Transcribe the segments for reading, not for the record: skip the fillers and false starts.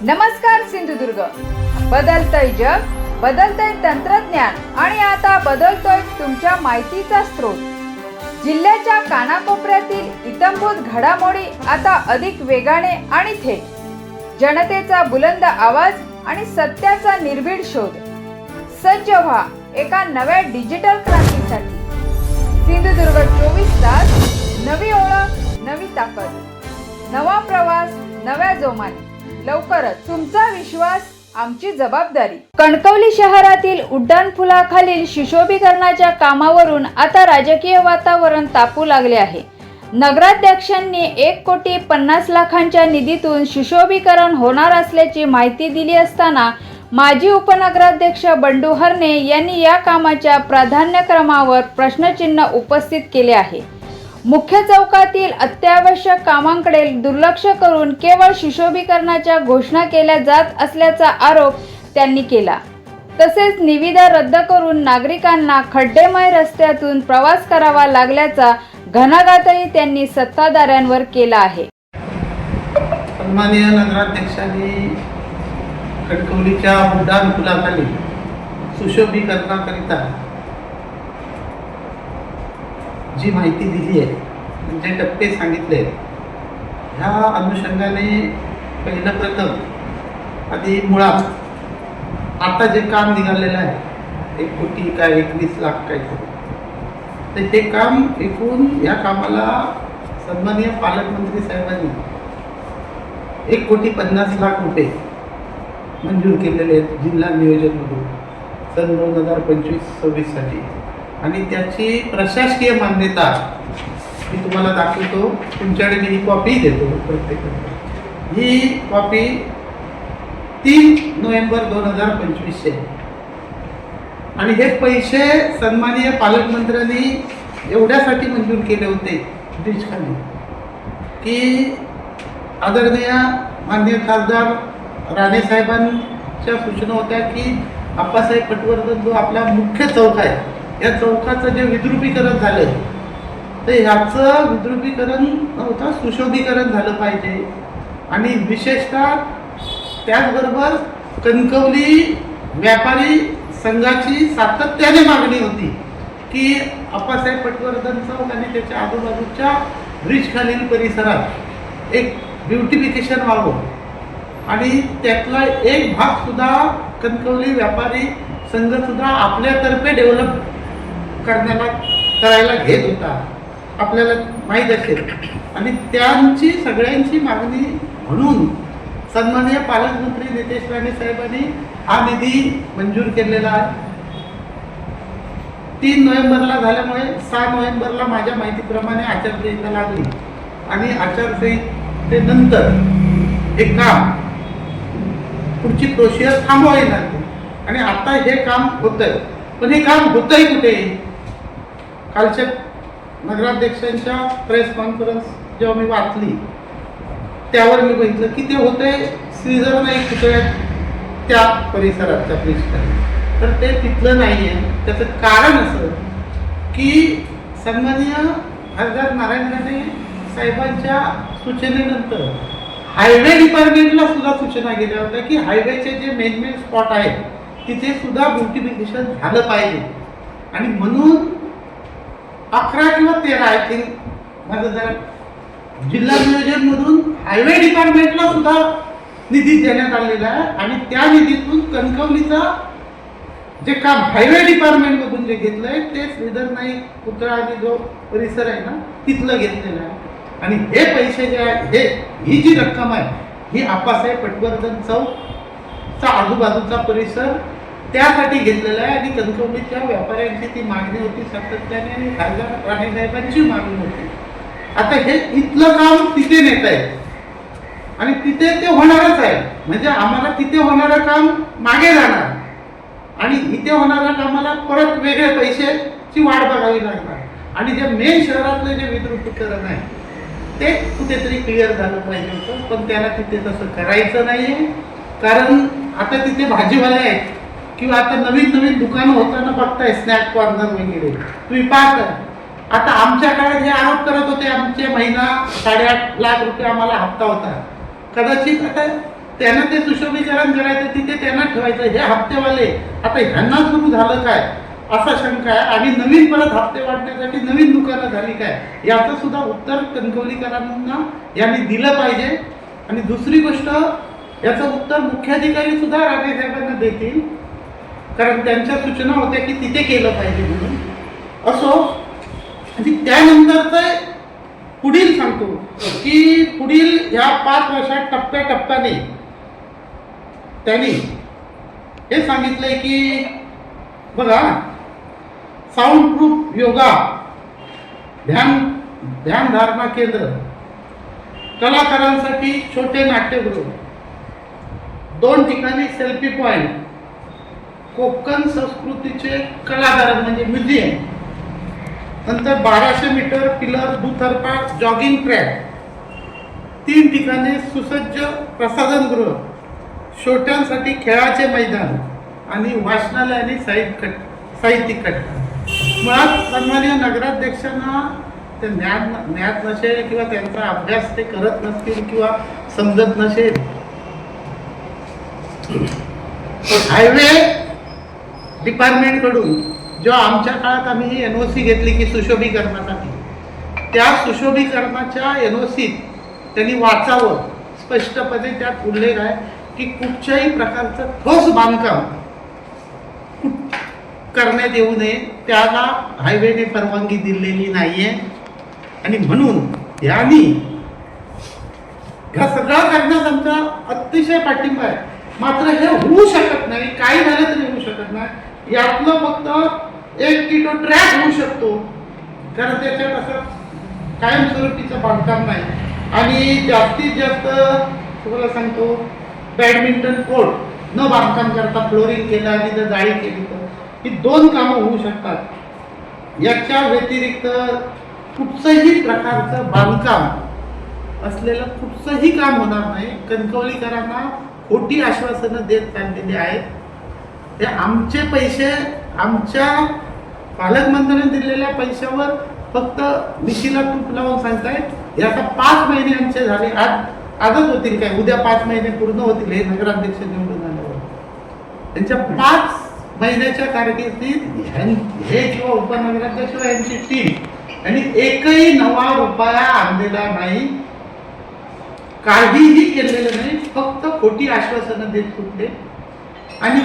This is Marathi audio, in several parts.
नमस्कार सिंधुदुर्ग. बदलतंय जग, बदलतंय तंत्रज्ञान आणि आता बदलतोय तुमच्या माहितीचा स्रोत. जिल्ह्याच्या कानाकोपऱ्यातील इत्थंभूत घडामोडी आता अधिक वेगाने आणि थेट. जनतेचा बुलंद आवाज आणि सत्याचा निर्भीड शोध. सज्ज व्हा एका नव्या डिजिटल क्रांतीसाठी. सिंधुदुर्ग 24 तास. नवी ओळख, नवी ताकद, नवा प्रवास, नव्या जोमाने. लवकरच. तुमचा विश्वास आमची जबाबदारी. कणकवली शहरातील उड्डाणपुलाखालील सुशोभीकरणाच्या कामावरून आता राजकीय वातावरण तापू लागले आहे. नगराध्यक्षांनी 1,50,00,000च्या निधीतून सुशोभीकरण होणार असल्याची माहिती दिली असताना माजी उपनगराध्यक्ष बंडू हरणे यांनी या कामाच्या प्राधान्यक्रमावर प्रश्नचिन्ह उपस्थित केले आहे. मुख्य चौकातील अत्यावश्यक कामांकडे दुर्लक्ष करून केवळ सुशोभीकरणाच्या घोषणा केल्या जात असल्याचा आरोप त्यांनी केला. तसेच निविदा रद्द करून नागरिकांना खड्डेमय रस्त्यातून प्रवास करावा लागल्याचा घणाघातही त्यांनी सत्ताधाऱ्यांवर केला आहे. सन्माननीय नगराध्यक्षांनी कणकवलीच्या उड्डाणपुलाखाली सुशोभीकरणाकरिता जी माहिती दिली आहे, जे टप्पे सांगितले, ह्या अनुषंगाने पहिलं प्रथम आधी मुळात आता जे काम निघालेलं आहे 1 कोटी काय 21 लाख काय, तर हे काम एकूण या कामाला सन्माननीय पालकमंत्री साहेबांनी 1,50,00,000 रुपये मंजूर केलेले आहेत जिल्हा नियोजनमधून सन 2025-26 साठी. आणि त्याची प्रशासकीय मान्यता मी तुम्हाला दाखवतो. तुमच्याकडे मी ही कॉपी देतो प्रत्येकाला. ही कॉपी 3 नोव्हेंबर 2025 आहे. आणि हे पैसे सन्माननीय पालकमंत्र्यांनी एवढ्यासाठी मंजूर केले होते ब्रिज खाली की आदरणीय माननीय खासदार राणे साहेबांच्या सूचना होत्या की आप्पासाहेब पटवर्धन जो आपला मुख्य चौक आहे, या चौकाचं जे विद्रुपीकरण झालं, तर ह्याचं विद्रुपीकरण नव्हतं, सुशोभीकरण झालं पाहिजे. आणि विशेषतः त्याचबरोबर कणकवली व्यापारी संघाची सातत्याने मागणी होती की आप्पासाहेब पटवर्धन चौक आणि त्याच्या आजूबाजूच्या ब्रिज खालील परिसरात एक ब्युटिफिकेशन व्हावं. आणि त्यातला एक भाग सुद्धा कणकवली व्यापारी संघ सुद्धा आपल्यातर्फे डेव्हलप करायला घेत होता, आपल्याला माहीत असेल. आणि त्यांची सगळ्यांची मागणी म्हणून सन्माननीय पालकमंत्री नितेश राणे साहेबांनी हा निधी मंजूर केलेला आहे. 3 नोव्हेंबरला झाल्यामुळे 6 नोव्हेंबरला माझ्या माहितीप्रमाणे आचारसंहिता लागली आणि आचारसंहितेनंतर हे काम पुढची प्रोसिजर थांबवावी लागली. आणि आता हे काम होतंय. पण हे काम होतंय कुठे? कालच्या नगराध्यक्षांच्या प्रेस कॉन्फरन्स जेव्हा मी वाचली त्यावर मी बघितलं की ते होते श्रीधर नाईक पुतळ्यात त्या परिसरात तर ते तिथलं नाही आहे. त्याचं कारण असं की सन्माननीय खासदार नारायण राणे साहेबांच्या सूचनेनंतर हायवे डिपार्टमेंटला सुद्धा सूचना गेल्या होत्या की हायवेचे जे मेन स्पॉट आहेत तिथे सुद्धा ब्युटिफिकेशन झालं पाहिजे. आणि म्हणून 11 किंवा 13 आय थिंक माझं जरा जिल्हा नियोजनमधून हायवे डिपार्टमेंटला सुद्धा निधी देण्यात आलेला आहे. आणि त्या निधीतून कणकवलीचा जे काम हायवे डिपार्टमेंटमधून जे घेतलं आहे ते श्रीधर नाईक पुतळा आणि जो परिसर आहे ना तिथलं घेतलेलं आहे. आणि हे पैसे जे आहे, ही जी रक्कम आहे ही आप्पासाहेब पटवर्धन चौकचा आजूबाजूचा परिसर त्यासाठी घेतलेलं आहे. आणि कणकवलीच्या व्यापाऱ्यांची ती मागणी होती सातत्याने आणि खासदार राणे साहेबांची मागणी होती. आता हे इथलं काम तिथे नेत आहे आणि तिथे ते होणारच आहे. म्हणजे आम्हाला तिथे होणारं काम मागे जाणार आणि इथे होणाऱ्या कामाला परत वेगळे पैशाची वाट बघावी लागणार. आणि जे मेन शहरातलं जे विद्रुपीकरण आहे ते कुठेतरी क्लिअर झालं पाहिजे होतं. पण त्याला तिथे तसं करायचं नाही आहे. कारण आता तिथे भाजीवाले आहेत किंवा आता नवीन दुकानं होताना बघताय स्नॅक कॉर्नर वगैरे तुम्ही पाहता. आता आमच्या काळात हे आरोप करत होते आमचे महिना 8.5 लाख रुपये आम्हाला हप्ता होता. कदाचित आता त्यांना ते सुशोभीकरण करायचं, तिथे त्यांना ठेवायचं. हे हप्तेवाले आता ह्यांना सुरू झालं काय असा शंका आहे. आणि नवीन परत हप्ते वाढण्यासाठी नवीन दुकानं झाली काय, याचं सुद्धा उत्तर कणकवलीकरांना यांनी दिलं पाहिजे. आणि दुसरी गोष्ट, याचं उत्तर मुख्याधिकारी सुद्धा राणे साहेबांना देतील, कारण त्यांच्या सूचना होत्या की तिथे केलं पाहिजे म्हणून. असो, आणि त्यानंतरचं पुढील सांगतो की पुढील ह्या 5 वर्षात टप्प्याटप्प्याने त्यांनी हे सांगितलंय की बघा, साऊंड प्रूफ योगा, ध्यानधारणा केंद्र, कलाकारांसाठी छोटे नाट्यगृह, 2 ठिकाणी सेल्फी पॉइंट, कोकण संस्कृतीचे कलादालन म्हणजे म्युझियम, नंतर 1200 मीटर पिलर दुतर्फा जॉगिंग ट्रॅक, 3 ठिकाणी सुसज्ज प्रसाधनगृह, छोट्यांसाठी खेळाचे मैदान आणि वाचनालय आणि साहित्यिक कट्टा. मुळात सन्माननीय नगराध्यक्षांना ते ज्ञात नसेल किंवा त्यांचा अभ्यास ते करत नसतील किंवा समजत नसेल. हायवे डिपार्टमेंट कडून जेव्हा आमच्या काळात आम्ही ही NOC घेतली की सुशोभीकरणासाठी, त्या सुशोभीकरणाच्या NOCत त्यांनी वाचावं, स्पष्टपणे त्यात उल्लेख आहे की कुठच्याही प्रकारचं ठोस बांधकाम करण्यात येऊ नये, त्याला हायवेने परवानगी दिलेली नाहीये. आणि म्हणून यांनी ह्या सगळं करण्यास आमचा अतिशय पाठिंबा आहे. मात्र हे होऊ शकत नाही, काही झालं तरी होऊ शकत नाही. यातलं फक्त 1 किलो ट्रॅक होऊ शकतो, कारण त्याच्यात असं कायमस्वरूपीचं बांधकाम नाही. आणि जास्तीत जास्त तुम्हाला सांगतो, बॅडमिंटन कोर्ट न बांधकाम करता फ्लोरिंग केलं आणि जर जाळी केली तर ही 2 कामं होऊ शकतात. याच्या व्यतिरिक्त कुठचंही प्रकारचं बांधकाम असलेलं कुठचंही काम होणार नाही. कणकवलीकरांना खोटी आश्वासनं देत चाललेली आहेत. ते आमचे पैसे, आमच्या पालकमंत्र्यांनी दिलेल्या पैशावर फक्त मिशीला तूप लावून सांगतायत. याचा 5 महिने आमचे झाले, आजच होतील काय, उद्या 5 महिने पूर्ण होतील हे नगराध्यक्ष निवडून आल्यावर. त्यांच्या 5 महिन्याच्या कारकिर्दीत हे किंवा उपनगराध्यक्ष यांची टीम आणि एकही नवा रुपया आणलेला नाही, काहीही केलेलं नाही, फक्त खोटी आश्वासनं देत सुटले. आणि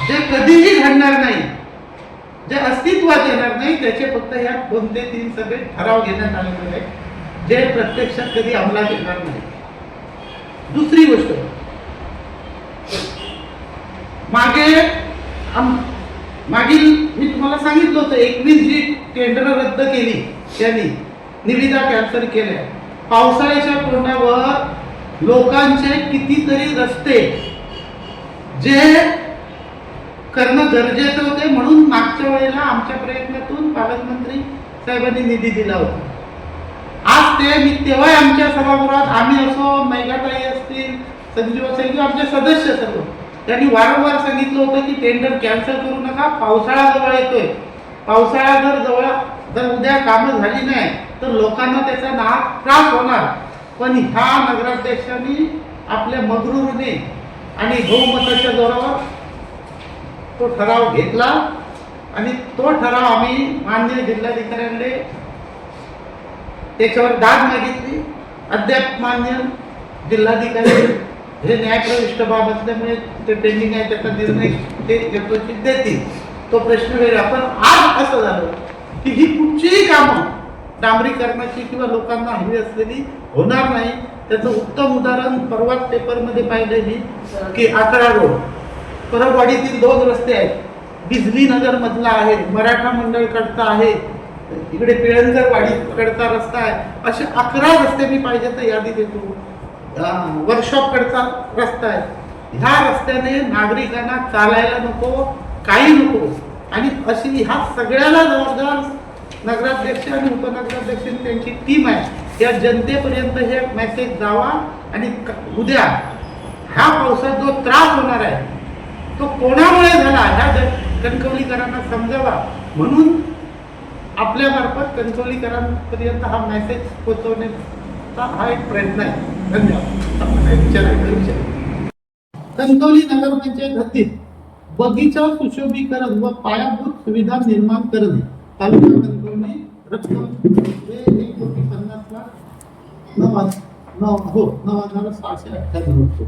जे कधीही घडणार नाही, जे अस्तित्वात येणार नाही, त्याचे फक्त या 2 ते 3 सगळे ठराव घेण्यात आलेले आहेत, जे प्रत्यक्षात कधी अंमलात येणार नाही. दुसरी गोष्ट, मागील मी तुम्हाला सांगितलं होतं 21 जी टेंडर रद्द केली त्यांनी, निविदा कॅन्सल केल्या. पावसाळ्याच्या तोंडावर लोकांचे कितीतरी रस्ते जे करणं गरजेचं होते, म्हणून मागच्या वेळेला आमच्या प्रयत्नातून पालकमंत्री साहेबांनी निधी दिला होता. आज ते मी तेव्हा आमच्या सभागृहात, आम्ही असो, मेघाताई असतील, संजीव असेल किंवा आमचे सदस्य सर्व, त्यांनी वारंवार सांगितलं होतं की टेंडर कॅन्सल करू नका, पावसाळा जवळ येतोय. पावसाळा जर उद्या कामं झाली नाही तर लोकांना त्याचा त्रास होणार. पण ह्या नगराध्यक्षांनी आपल्या मगरूरने आणि बहुमताच्या जोरावर तो ठराव घेतला आणि तो ठराव आम्ही माननीय जिल्हाधिकाऱ्यांकडे त्याच्यावर दाद मागितली. अद्याप मान्य जिल्हाधिकारी हे न्यायप्रविष्ट बाब असल्यामुळे ते पेंडिंग आहे, त्याचा निर्णय ते यथोचित देतील, तो प्रश्न वेगळा. पण आज असं झालं की ही कुठचीही कामं डांबरीकरणाची किंवा लोकांना हवी असलेली होणार नाही. त्याचं उत्तम उदाहरण परवाच पेपरमध्ये पाहिलं मी की 11 रोड परबवाडीतील 2 रस्ते आहेत, बिजली नगर मधला आहे, मराठा मंडळ कडचा आहे, इकडे पिळणकर वाडी कडचा रस्ता आहे. असे 11 रस्ते मी पाहिजे तर यादी देतो. वर्कशॉप कडचा रस्ता आहे. ह्या रस्त्याने नागरिकांना चालायला नको, काही नको. आणि अशी ह्या सगळ्याला जबाबदार नगराध्यक्ष आणि उपनगराध्यक्ष त्यांची टीम आहे. या जनतेपर्यंत हे मेसेज जावा आणि उद्या ह्या पावसात जो त्रास होणार आहे तो कोणामुळे झाला ह्या कणकवलीकरांना समजावा, म्हणून आपल्या मार्फत कणकवलीकरांपर्यंत हा मेसेज पोहोचवण्याचा हा एक प्रयत्न आहे. धन्यवाद. कणकवली नगरपंचायत हद्दीत बगीचा सुशोभीकरण व पायाभूत सुविधा निर्माण करणे. तालुका कणकवली. रक्कम 1,50,00,000 9,698 रुपये.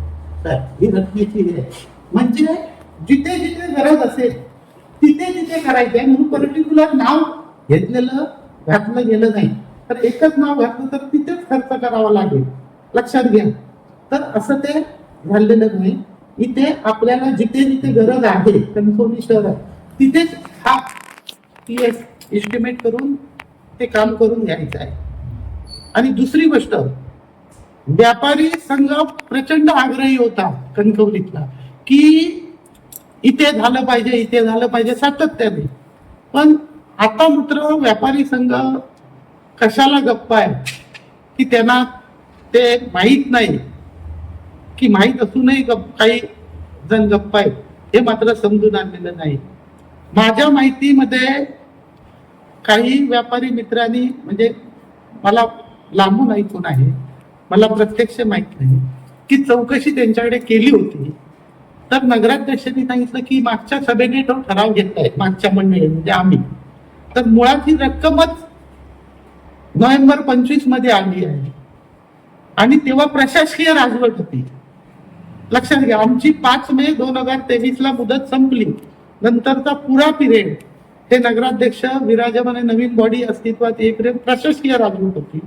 ही रकमेची हे आहे. म्हणजे जिथे जिथे गरज असेल तिथे तिथे करायचे आहे, म्हणून पर्टिक्युलर नाव घातलं गेलं नाही. तर एकच नाव घातलं तर तिथेच खर्च करावा लागेल, लक्षात घ्या. तर असं ते झालेलं नाही. इथे आपल्याला जिथे जिथे गरज आहे कणकवली शहरात तिथेच हा एस्टिमेट करून ते काम करून घ्यायचं आहे. आणि दुसरी गोष्ट, व्यापारी संघ प्रचंड आग्रही होता कणकवलीतला की इथे झालं पाहिजे, इथे झालं पाहिजे सातत्याने. पण आता मात्र व्यापारी संघ कशाला गप्पा आहे की त्यांना ते माहीत नाही की माहीत असूनही काही जण गप्पा आहेत, हे मात्र समजून आणलेलं नाही. माझ्या माहितीमध्ये काही व्यापारी मित्रांनी, म्हणजे मला लांबून ऐकून आहे, मला प्रत्यक्ष माहित नाही, की चौकशी त्यांच्याकडे केली होती. तर नगराध्यक्षांनी सांगितलं की मागच्या सभेने तो ठराव घेतलाय, मागच्या मंडळी म्हणजे आम्ही. तर मुळात ही रक्कमच नोव्हेंबर 25 मध्ये आली आहे आणि तेव्हा प्रशासकीय राजवट होती. लक्षात घ्या, आमची 5 मे 2023 ला मुदत संपली. नंतरचा पुरा पिरियड हे नगराध्यक्ष विराजमान नवीन बॉडी अस्तित्वात येईपर्यंत प्रशासकीय राजवट होती.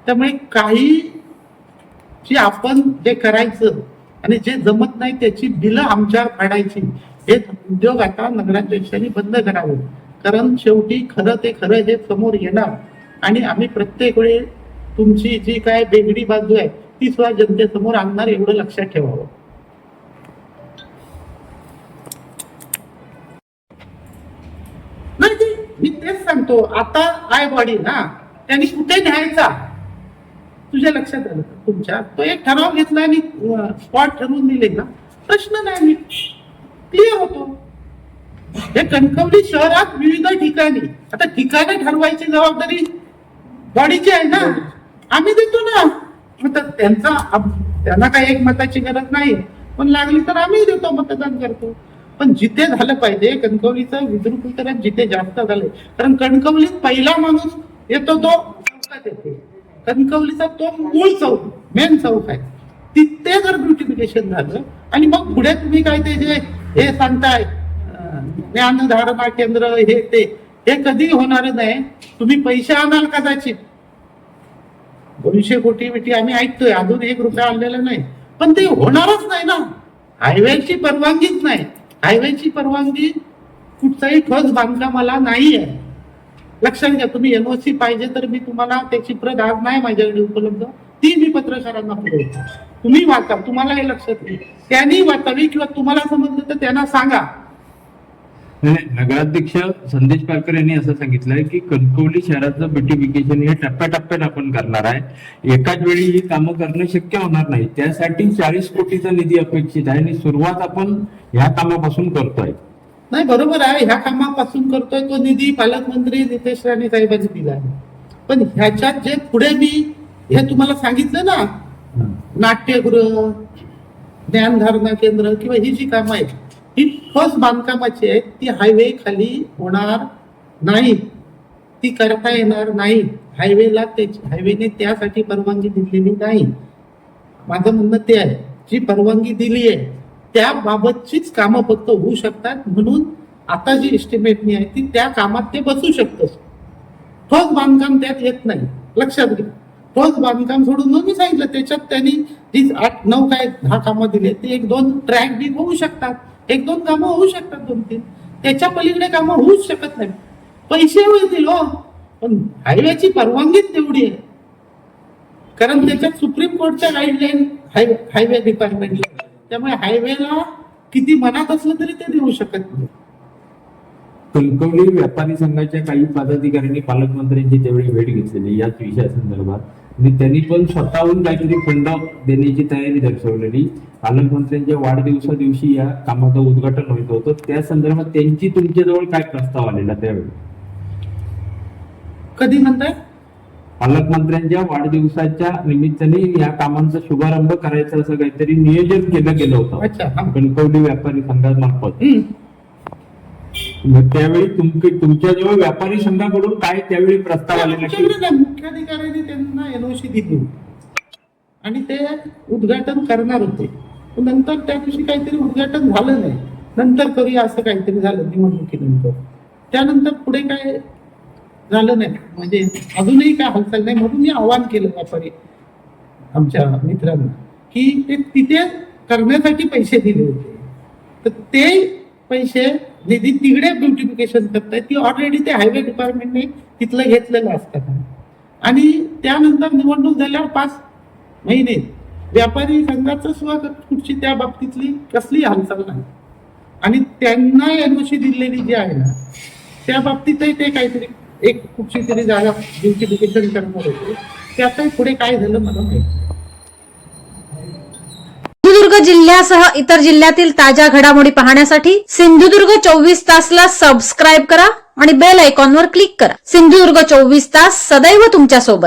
त्यामुळे काही जे आपण जे करायचं आणि जे जमत नाही त्याची बिलं आमच्यावर काढायची, हे उद्योग आता नगराध्यक्षांनी बंद करावे. कारण शेवटी खरं ते खरं हे समोर येणार आणि आम्ही प्रत्येक वेळी तुमची जी काय वेगळी बाजू आहे ती सुद्धा जनतेसमोर आणणार, एवढं लक्षात ठेवावं. नाही, मी तेच सांगतो. आता आय बॉडी ना, त्यांनी कुठे न्यायचा तुझ्या लक्षात आलं का? तुमच्या तो एक ठराव घेतला आणि स्पॉट ठरवून दिले ना, प्रश्न नाही, मी क्लिअर होतो. हे कणकवली शहरात विविध ठिकाणी, आता ठिकाणी ठरवायची जबाबदारी बॉडीची आहे ना, आम्ही देतो ना. त्यांना काही एक मताची गरज नाही, पण लागली तर आम्ही देतो, मतदान करतो. पण जिथे झालं पाहिजे, कणकवलीचं विद्रुपीकरण जिथे जास्त झालंय, कारण कणकवलीत पहिला माणूस येतो तो चौकात येतो. कणकवलीचा तो मूळ चौक, मेन चौक आहे, तिथे जर ब्युटिफिकेशन झालं आणि मग पुढे तुम्ही काय ते जे हे सांगताय ज्ञानधारणा केंद्र हे कधी होणार नाही. तुम्ही पैसे आणाल कदाचित, 200 कोटी बिटी आम्ही ऐकतोय, अजून 1 रुपया आणलेला नाही, पण ते होणारच नाही ना. हायवेची परवानगीच नाही. हायवेची परवानगी कुठचाही ठोस बांधकामाला नाही आहे. लक्षात घ्या. तुम्ही NOC पाहिजे तर मी तुम्हाला त्याची प्रत आज नाही माझ्याकडे उपलब्ध, ती मी पत्रकारांना पुरवतो. तुम्ही वाचा, तुम्हाला हे लक्षात येईल. त्यांनी वाचावी किंवा तुम्हाला समजलं तर त्यांना सांगा. नगराध्यक्ष संदेश पारकर यांनी असं सांगितलंय की कणकवली शहराचं ब्युटिफिकेशन हे टप्प्याटप्प्यात आपण करणार आहे. एकाच वेळी ही कामं करणं शक्य होणार नाही. त्यासाठी 40 कोटीचा निधी अपेक्षित आहे आणि सुरुवात आपण ह्या कामापासून करतोय. नाही, बरोबर आहे, ह्या कामापासून करतोय. तो निधी पालकमंत्री नितेश राणे साहेबांनी दिला आहे. पण ह्याच्यात जे पुढे मी हे तुम्हाला सांगितलं ना, नाट्यगृह, ज्ञानधारणा केंद्र किंवा ही जी कामं आहेत ही ठोस बांधकामाची आहेत. ती हायवे खाली होणार नाही, ती करता येणार नाही. हायवेने त्यासाठी परवानगी दिलेली नाही. माझं म्हणणं ते आहे, जी परवानगी दिली आहे त्याबाबतचीच कामं फक्त होऊ शकतात. म्हणून आता जी एस्टिमेटनी आहे ती त्या कामात ते बसू शकतं. ठोस बांधकाम त्यात येत नाही, लक्षात घ्या. ठोस बांधकाम सोडून मग मी सांगितलं त्याच्यात त्यांनी जी 8-9 काय 10 कामं दिले ते 1-2 ट्रॅक बी होऊ शकतात, 1-2 कामं होऊ शकतात, 2-3. त्याच्या पलीकडे कामं होऊच शकत नाही. पैसे होतील हो, पण हायवेची परवानगीच तेवढी आहे. कारण त्याच्यात सुप्रीम कोर्टच्या गाईडलाईन हायवे डिपार्टमेंटला, त्यामुळे हायवेला किती मनात असलं तरी ते देऊ शकत नाही. कणकवली व्यापारी संघाच्या काही पदाधिकाऱ्यांनी पालकमंत्र्यांची त्यावेळी भेट घेतलेली याच विषयासंदर्भात, आणि त्यांनी पण स्वतःहून काहीतरी फंड देण्याची तयारी दर्शवलेली. पालकमंत्र्यांच्या वाढदिवसा दिवशी या कामाचं उद्घाटन होत होतं. त्या संदर्भात त्यांची तुमच्याजवळ काय प्रस्ताव आलेला त्यावेळी? कधी म्हणताय? पालकमंत्र्यांच्या वाढदिवसाच्या निमित्ताने या कामांचा शुभारंभ करायचं असं काहीतरी नियोजन केलं गेलं होतं अच्छा, हा. कणकवली व्यापारी संघामार्फत. हम्म. मग त्यावेळी तुमच्याजवळ व्यापारी संघाकडून काय त्यावेळी प्रस्ताव आलेला की आमच्याकडे नाही, मुख्याधिकाऱ्यांनी त्यांना एनओसी दिली होती आणि ते उद्घाटन करणार होते. पण नंतर त्या दिवशी काहीतरी उद्घाटन झालं नाही, नंतर करूया असं काहीतरी झालं निवडणुकीनंतर. त्यानंतर पुढे काय झालं नाही, म्हणजे अजूनही काय हालचाल नाही. म्हणून मी आवाहन केलं व्यापारी आमच्या मित्रांना की ते तिथे करण्यासाठी पैसे दिले होते, तर ते पैसे निधी तिकडे ब्युटिफिकेशन करतायत ती ऑलरेडी ते हायवे डिपार्टमेंटने तिथलं घेतलेलं असतं. आणि त्यानंतर निवडणूक झाल्यावर 5 महिने व्यापारी संघाचं सुद्धा कुठची त्या बाबतीतली कसली हालचाल नाही. आणि त्यांना एनओसी दिलेली जी आहे ना त्या बाबतीतही ते काहीतरी एक कुठची तरी जागा ब्युटिफिकेशन करणार होते. त्यातही पुढे काय झालं मला माहिती. सिंधुदुर्ग जिल्ह्यासह इतर जिल्ह्यातील ताज्या घडामोडी पाहण्यासाठी सिंधुदुर्ग 24 तासला सबस्क्राईब करा आणि बेल आयकॉनवर क्लिक करा. सिंधुदुर्ग 24 तास सदैव तुमच्या सोबत.